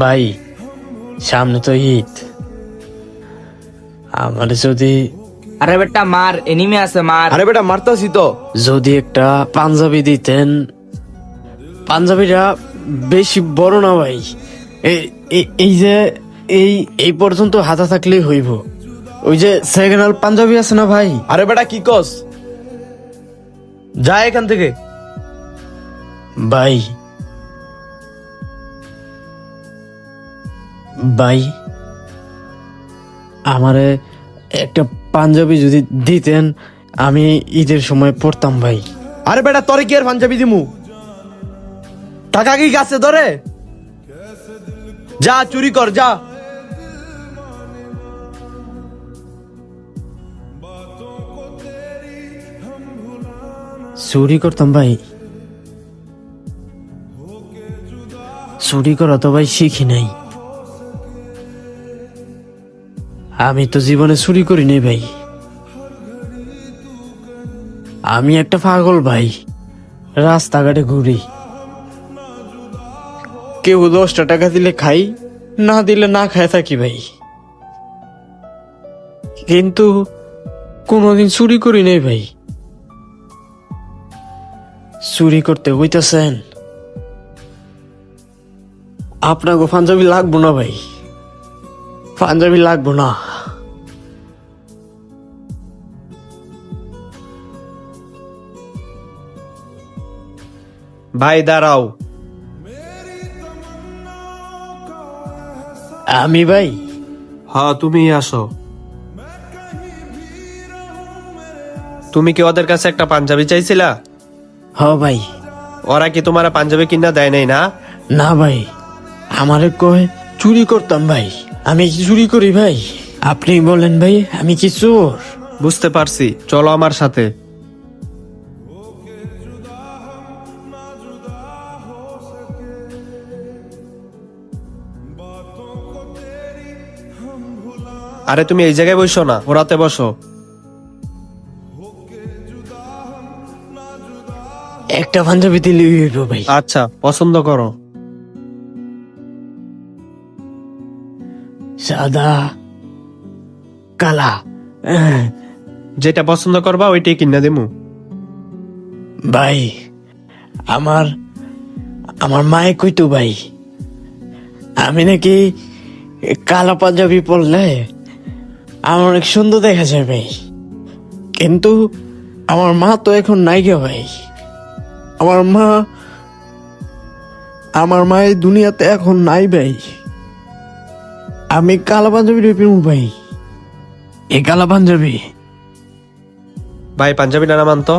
ভাই সামনে তো ঈদ, আমার যদি আরে বেটা মার, এনিমি আছে মার। আরে বেটা মারতাছি তো। যদি একটা পাঞ্জাবি দিতেন। পাঞ্জাবিটা বেশি বড় না ভাই, এই যে এই পর্যন্ত হাতা থাকলেই হইব। ওই যে সেকেন্ড হ্যান্ড পাঞ্জাবি আছে না ভাই। আরে বেটা কি কস, যা এখান থেকে। ভাই ভাই আমারে একটা পাঞ্জাবি যদি দিতেন, আমি ঈদের সময় পড়তাম ভাই। আরে বেটা তোরে কি আর পাঞ্জাবি দিমু? টাকা কি গাছে ধরে? যা চুরি কর যা। চুরি করতাম ভাই, চুরি করা তো ভাই শিখি নাই। আমি তো জীবনে চুরি করি নাই ভাই। আমি একটা পাগল ভাই, রাস্তাঘাটে ঘুরি। কেউ 10টা টাকা দিলে খাই, না দিলে না খায় থাকি ভাই। কিন্তু কোনোদিন চুরি করি নাই ভাই। চুরি করতে হইতেছেন, আপনাকে পাঞ্জাবি লাগবো না ভাই, পাঞ্জাবি লাগবো না। ভাই দাঁড়াও। আমি ভাই হ্যাঁ তুমি আসো। তুমি কি ওদের কাছে একটা পাঞ্জাবি চাইছিলা? হ ভাই। ওরা কি তোমার পাঞ্জাবি কিনা দেয় নাই না? না ভাই, আমারে কয় চুরি করতাম ভাই। আমি কি চুরি করি ভাই? আপনি বলেন ভাই, আমি কি চোর? বুঝতে পারছি, চলো আমার সাথে। আরে তুমি এই জায়গায় বসো না, ওরাতে বসো। একটা পাঞ্জাবি দিলে হইব ভাই। আচ্ছা পছন্দ করো। সাদা, কালা। যেটা পছন্দ করবা ওইটাই কিনা দিমু। ভাই আমার আমার মায়ে কইতো ভাই, আমি নাকি কালা পাঞ্জাবি পরলে আমার অনেক সুন্দর দেখা যায় ভাই। কিন্তু আমার মা তো এখন নাই গে ভাই। আমার মা এই দুনিয়াতে এখন নাই ভাই। আমি কালা পাঞ্জাবি পেরু ভাই, এই কালা পাঞ্জাবি। ভাই পাঞ্জাবি নামান তো।